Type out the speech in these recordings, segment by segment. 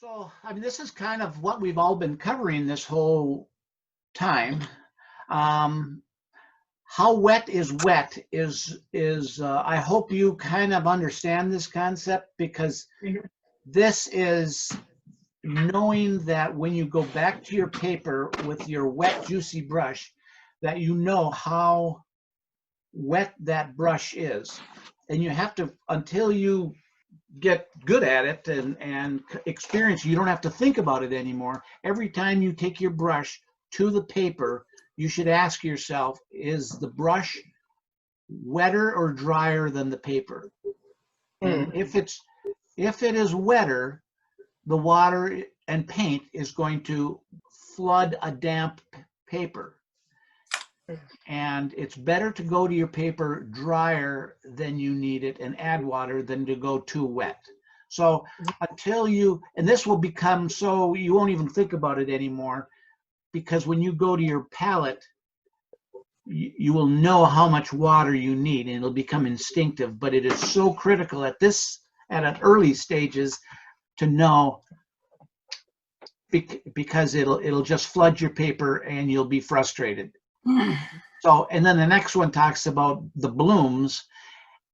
So, I mean, this is kind of what we've all been covering this whole time. Um, how wet is I hope you kind of understand this concept, because this is knowing that when you go back to your paper with your wet, juicy brush, that you know how wet that brush is. And you have to, until you get good at it and experience, you don't have to think about it anymore. Every time you take your brush to the paper, you should ask yourself, is the brush wetter or drier than the paper? And if it is wetter, the water and paint is going to flood a damp paper. And it's better to go to your paper drier than you need it and add water than to go too wet. So until you, and this will become so you won't even think about it anymore, because when you go to your palette, you will know how much water you need and it'll become instinctive. But it is so critical at an early stages to know, because it'll just flood your paper and you'll be frustrated. So, and then the next one talks about the blooms,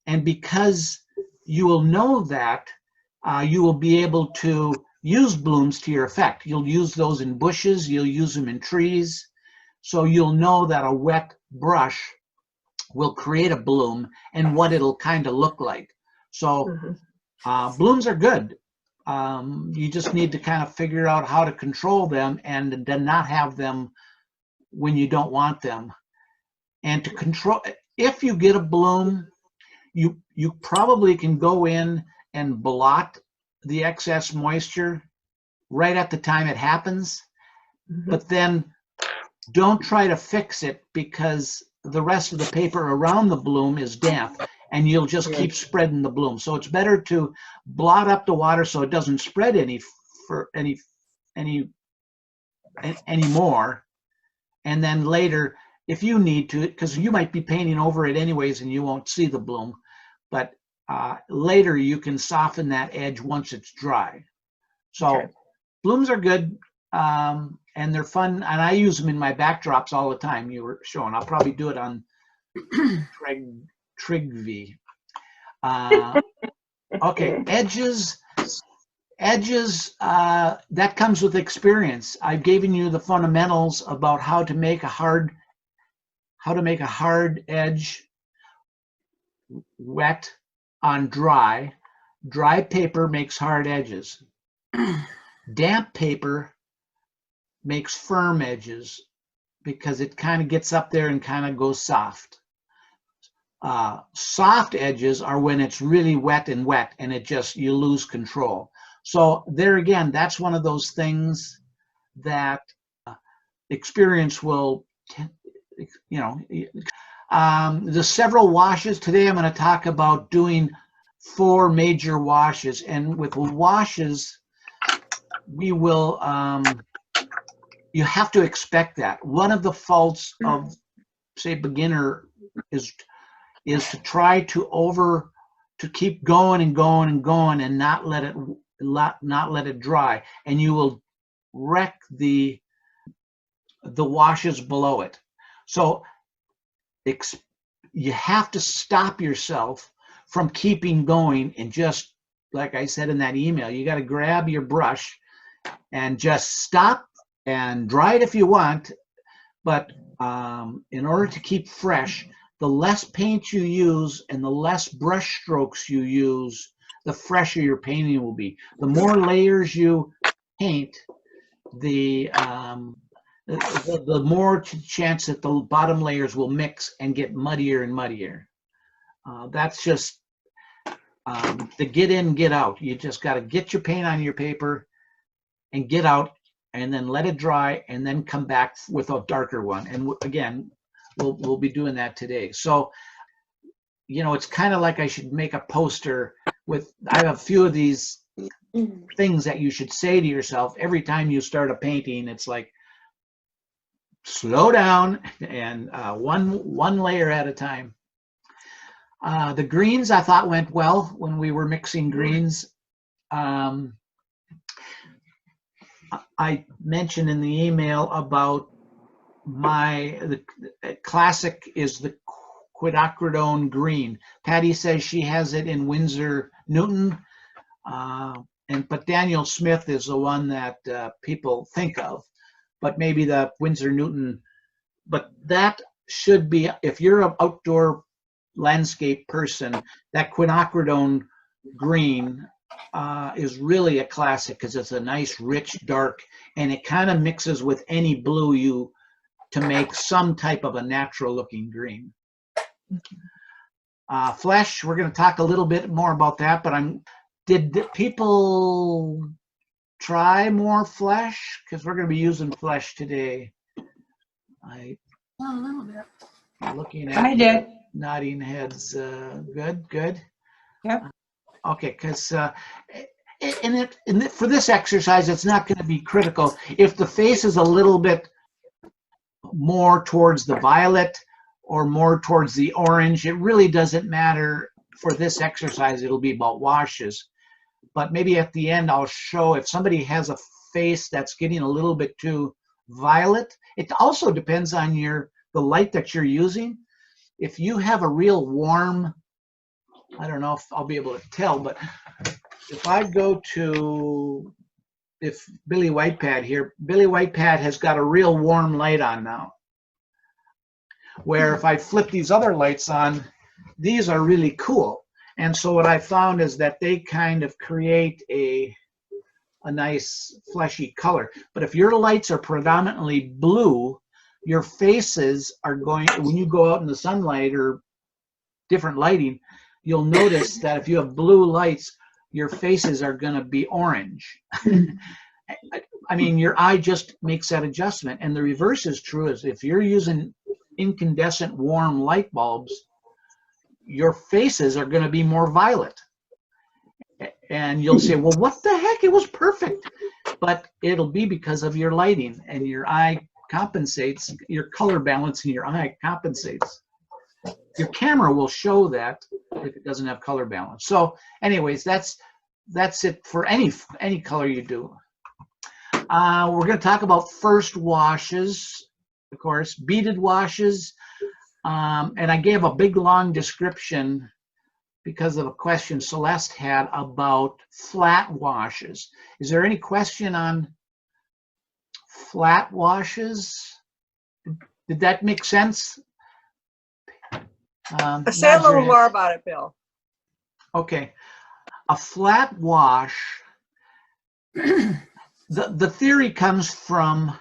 and because you will know that, you will be able to use blooms to your effect. You'll use those in bushes, you'll use them in trees, so you'll know that a wet brush will create a bloom and what it'll kind of look like. So blooms are good. You just need to kind of figure out how to control them and then not have them when you don't want them. And to control, if you get a bloom, you probably can go in and blot the excess moisture right at the time it happens, but then don't try to fix it, because the rest of the paper around the bloom is damp and you'll just keep spreading the bloom. So it's better to blot up the water so it doesn't spread anymore. And then later, if you need to, because you might be painting over it anyways and you won't see the bloom, but later you can soften that edge once it's dry. So blooms are good, and they're fun, and I use them in my backdrops all the time. You were showing. I'll probably do it on Trigvi. Okay, edges, that comes with experience. I've given you the fundamentals about how to make a hard edge wet on dry. Dry paper makes hard edges. Damp paper makes firm edges because it kind of gets up there and kind of goes soft. Soft edges are when it's really wet and it just, you lose control. So there again, that's one of those things that experience will, the several washes. Today I'm going to talk about doing 4 major washes, and with washes, we will, you have to expect that. One of the faults of, say, beginner is to try to keep going and going and going and not let it dry, and you will wreck the washes below it. So you have to stop yourself from keeping going, and just like I said in that email, you got to grab your brush and just stop and dry it if you want. But in order to keep fresh, the less paint you use and the less brush strokes you use, the fresher your painting will be. The more layers you paint, the more chance that the bottom layers will mix and get muddier and muddier. That's just the get in, get out. You just got to get your paint on your paper and get out, and then let it dry, and then come back with a darker one. And again, we'll be doing that today. So, it's kind of like I should make a poster with, I have a few of these things that you should say to yourself every time you start a painting. It's like, slow down and one layer at a time. The greens I thought went well when we were mixing greens. I mentioned in the email about the classic is the quinacridone green. Patty says she has it in Winsor Newton, but Daniel Smith is the one that people think of, but maybe the Winsor Newton. But that should be, if you're an outdoor landscape person, that quinacridone green is really a classic because it's a nice, rich, dark, and it kind of mixes with any blue to make some type of a natural-looking green. Flesh, we're going to talk a little bit more about that, but did people try more flesh? Because we're going to be using flesh today. A little bit. Looking at I did. Nodding heads. Good. Yep. Okay, because for this exercise, it's not going to be critical. If the face is a little bit more towards the violet or more towards the orange, it really doesn't matter. For this exercise, it'll be about washes. But maybe at the end, I'll show if somebody has a face that's getting a little bit too violet. It also depends on the light that you're using. If you have a real warm, I don't know if I'll be able to tell, but if I go to, if Billy Whitepad here, Billy Whitepad has got a real warm light on now. Where if I flip these other lights on, these are really cool. And so what I found is that they kind of create a nice fleshy color. But if your lights are predominantly blue, your faces are going, when you go out in the sunlight or different lighting, you'll notice that if you have blue lights, your faces are going to be orange. I mean, your eye just makes that adjustment. And the reverse is true, is if you're using incandescent warm light bulbs, your faces are going to be more violet. And you'll say, well, what the heck? It was perfect. But it'll be because of your lighting, and your eye compensates, your color balance in your eye compensates. Your camera will show that if it doesn't have color balance. So anyways, that's it for any color you do. We're going to talk about first washes, of course, beaded washes. And I gave a big, long description because of a question Celeste had about flat washes. Is there any question on flat washes? Did that make sense? Say a little more about it, Bill. Okay. A flat wash, the theory comes from,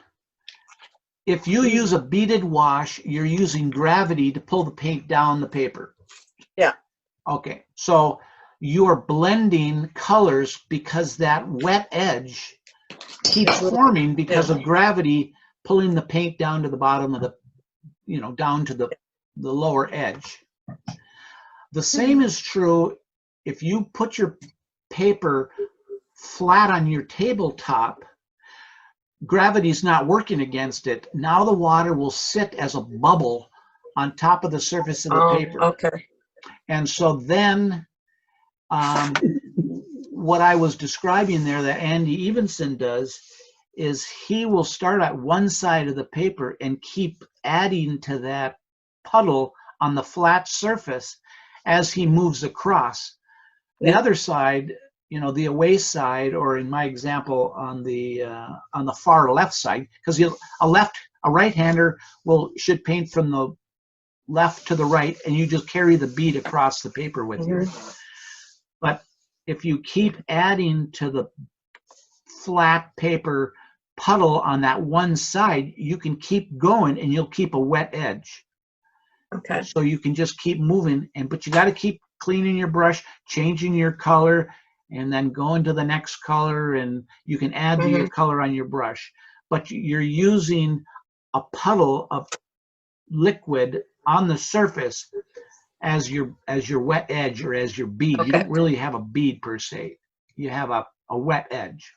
if you use a beaded wash, you're using gravity to pull the paint down the paper. Yeah. Okay, so you're blending colors because that wet edge keeps forming because of gravity pulling the paint down to the bottom of the, down to the lower edge. The same is true if you put your paper flat on your tabletop. Gravity's not working against it. Now the water will sit as a bubble on top of the surface of the paper. Okay. And so then what I was describing there that Andy Evenson does is he will start at one side of the paper and keep adding to that puddle on the flat surface as he moves across. The other side, the away side, or in my example on the far left side, because a right-hander should paint from the left to the right, and you just carry the bead across the paper with you. But if you keep adding to the flat paper puddle on that one side, you can keep going and you'll keep a wet edge. Okay. So you can just keep moving, but you got to keep cleaning your brush, changing your color, and then going to the next color, and you can add to your color on your brush. But you're using a puddle of liquid on the surface as your wet edge, or as your bead. You don't really have a bead per se. You have a wet edge.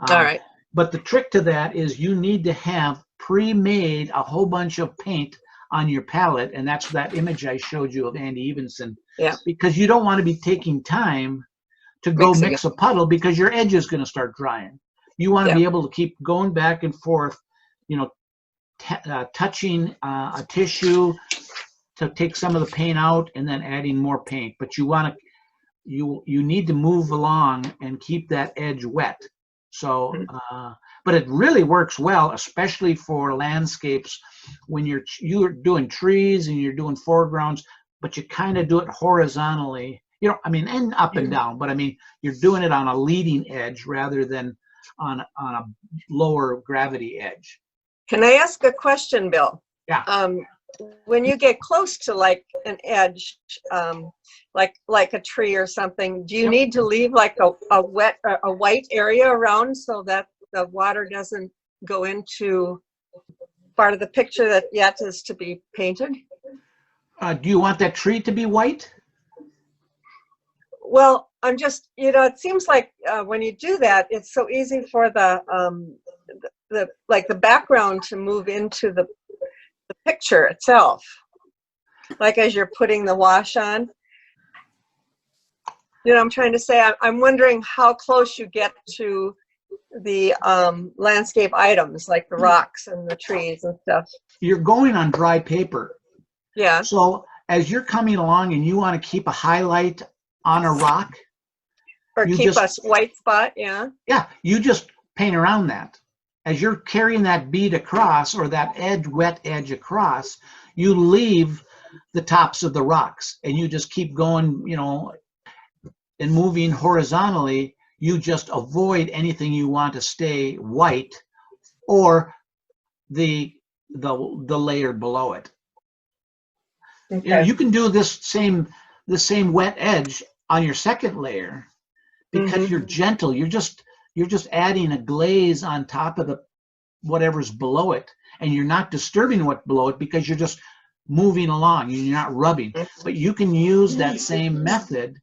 All right. But the trick to that is you need to have pre-made a whole bunch of paint on your palette, and that's that image I showed you of Andy Evenson. Yeah. Because you don't want to be taking time to go mix a puddle, because your edge is going to start drying. You want to Yeah. be able to keep going back and forth, touching a tissue to take some of the paint out and then adding more paint. But you need to move along and keep that edge wet. So, but it really works well, especially for landscapes when you're doing trees and you're doing foregrounds, but you kind of do it horizontally, and up and down, but you're doing it on a leading edge rather than on a lower gravity edge. Can I ask a question, Bill? Yeah. When you get close to like an edge, like a tree or something, do you need to leave like a white area around so that the water doesn't go into part of the picture that yet is to be painted? Do you want that tree to be white? Well, I'm just, it seems like when you do that, it's so easy for the background to move into the picture itself. Like as you're putting the wash on. I'm trying to say, I'm wondering how close you get to the landscape items, like the rocks and the trees and stuff. You're going on dry paper. Yeah. So as you're coming along and you want to keep a highlight on a rock, or keep a white spot, yeah, you just paint around that. As you're carrying that bead across, or that wet edge across, you leave the tops of the rocks and you just keep going, and moving horizontally. You just avoid anything you want to stay white or the layer below it. Okay. You can do the same wet edge on your second layer because you're gentle. You're just adding a glaze on top of whatever's below it, and you're not disturbing what's below it because you're just moving along. You're not rubbing. But you can use that same method,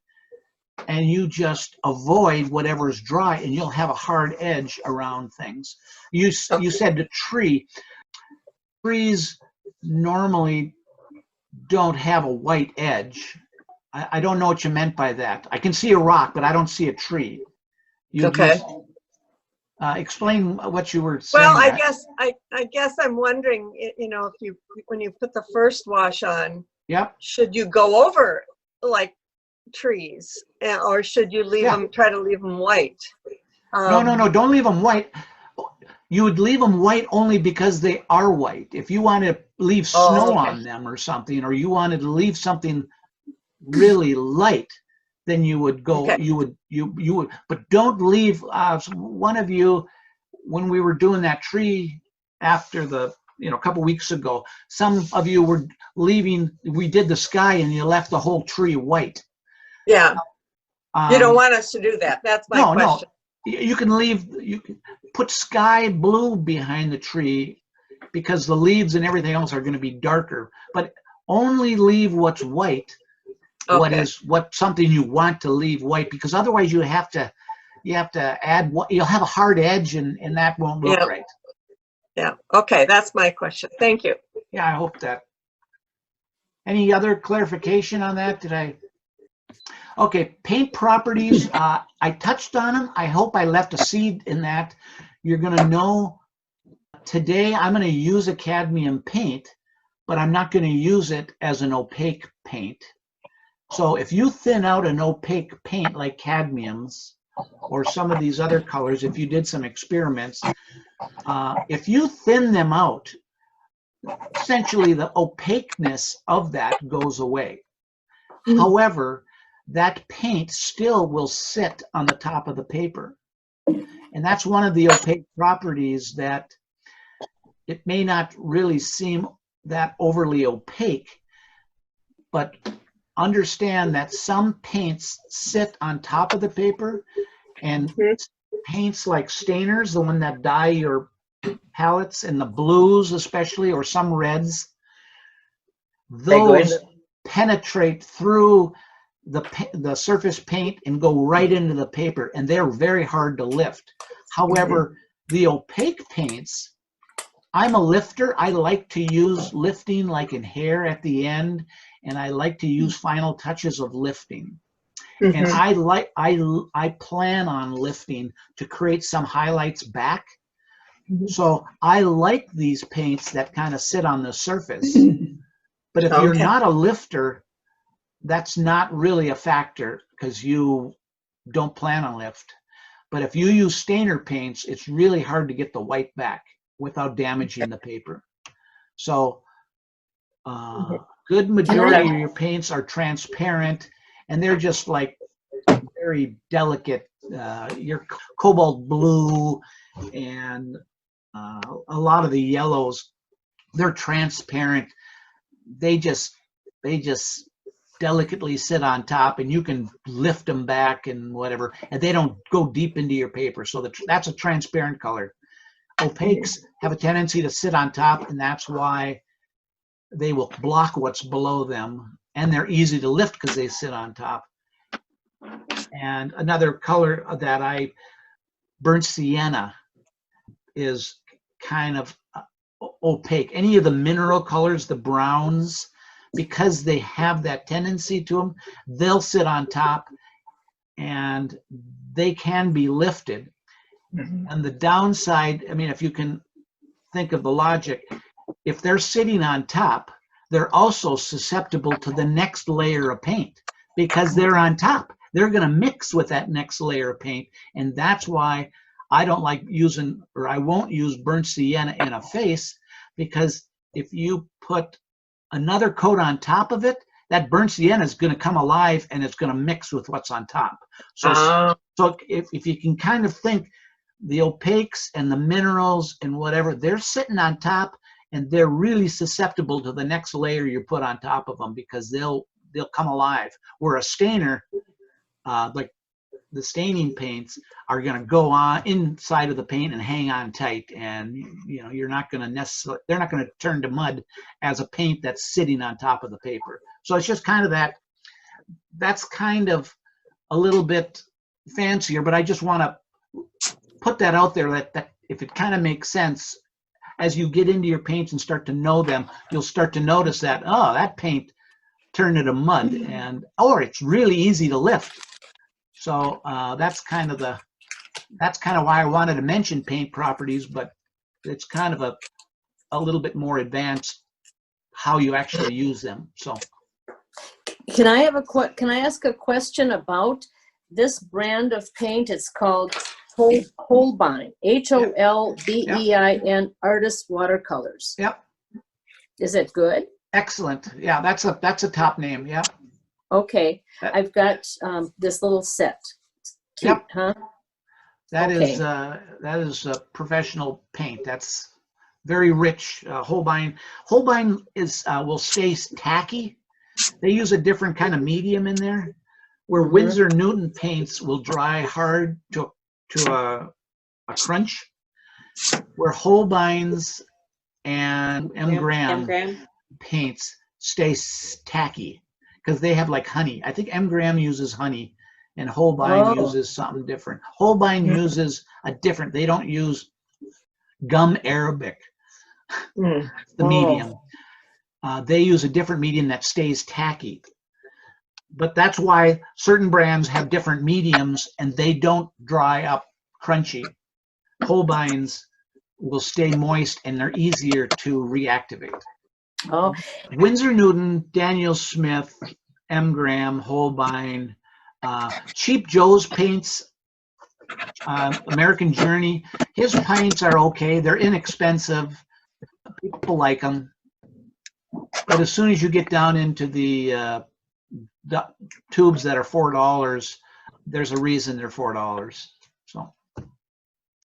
and you just avoid whatever's dry, and you'll have a hard edge around things. You said the tree. Trees normally don't have a white edge. I don't know what you meant by that. I can see a rock, but I don't see a tree. Okay. Explain what you were saying. Well, I guess I'm wondering, if when you put the first wash on, yep, should you go over like trees, or should you try to leave them white? No, don't leave them white. You would leave them white only because they are white. If you want to leave snow on them or something, or you wanted to leave something really light, then you would go. Okay. You would, but don't leave. One of you, when we were doing that tree after a couple weeks ago, some of you were leaving. We did the sky, and you left the whole tree white. Yeah. You don't want us to do that. That's my question. No. You can put sky blue behind the tree because the leaves and everything else are going to be darker, but only leave what's white. Okay. What something you want to leave white, because otherwise you have to add what you'll have a hard edge, and that won't look right. Yeah. Okay. That's my question. Thank you. Yeah, I hope that. Any other clarification on that? Okay, paint properties, I touched on them. I hope I left a seed in that. You're going to know today I'm going to use a cadmium paint, but I'm not going to use it as an opaque paint. So if you thin out an opaque paint like cadmiums or some of these other colors, if you did some experiments, if you thin them out, essentially the opaqueness of that goes away. However, that paint still will sit on the top of the paper. And that's one of the opaque properties, that it may not really seem that overly opaque, but understand that some paints sit on top of the paper, and paints like stainers, the one that dye your palettes, and the blues especially, or some reds, those penetrate through the surface paint and go right into the paper, and they're very hard to lift. However, the opaque paints, I'm a lifter. I like to use lifting like in hair at the end, and I like to use final touches of lifting. And I plan on lifting to create some highlights back. So I like these paints that kind of sit on the surface. But if you're not a lifter, that's not really a factor because you don't plan on lift. But if you use stainer paints, it's really hard to get the white back without damaging the paper. So good majority of your paints are transparent, and they're just like very delicate. Your cobalt blue and a lot of the yellows, they're transparent. They just delicately sit on top, and you can lift them back and whatever, and they don't go deep into your paper. So that's a transparent color. Opaques have a tendency to sit on top, and that's why they will block what's below them, and they're easy to lift because they sit on top. And another color that burnt sienna is kind of opaque. Any of the mineral colors, the browns, because they have that tendency to them, they'll sit on top and they can be lifted. And the downside, I mean, if you can think of the logic, if they're sitting on top, they're also susceptible to the next layer of paint because they're on top. They're going to mix with that next layer of paint. And that's why I don't like using, or I won't use burnt sienna in a face, because if you put another coat on top of it, that burnt sienna is going to come alive and it's going to mix with what's on top. So if you can kind of think, the opaques and the minerals and whatever, they're sitting on top, and they're really susceptible to the next layer you put on top of them because they'll come alive. Where a stainer, like the staining paints, are going to go on inside of the paint and hang on tight, and you're not going to necessarily, they're not going to turn to mud as a paint that's sitting on top of the paper. So it's just kind of that's kind of a little bit fancier, but I just want to put that out there that if it kind of makes sense, as you get into your paints and start to know them, you'll start to notice that, oh, that paint turned into mud, or it's really easy to lift. So that's kind of why I wanted to mention paint properties, but it's kind of a little bit more advanced how you actually use them. So can I ask a question about this brand of paint? It's called Holbein, Holbein Artist Watercolors. Yep. Is it good? Excellent. Yeah, that's a top name. Yeah. Okay. I've got this little set. Cute, yep. Huh? That is a professional paint. That's very rich. Holbein is will stay tacky. They use a different kind of medium in there, where Winsor Newton paints will dry hard to a crunch, where Holbein's and M. Graham paints stay tacky because they have like honey. I think M. Graham uses honey and Holbein uses something different. Holbein uses they don't use gum arabic, the medium. They use a different medium that stays tacky. But that's why certain brands have different mediums and they don't dry up crunchy. Holbein's will stay moist and they're easier to reactivate. Oh. Winsor Newton, Daniel Smith, M. Graham, Holbein, Cheap Joe's paints, American Journey, his paints are okay. They're inexpensive. People like them. But as soon as you get down into the tubes that are $4, there's a reason they're $4.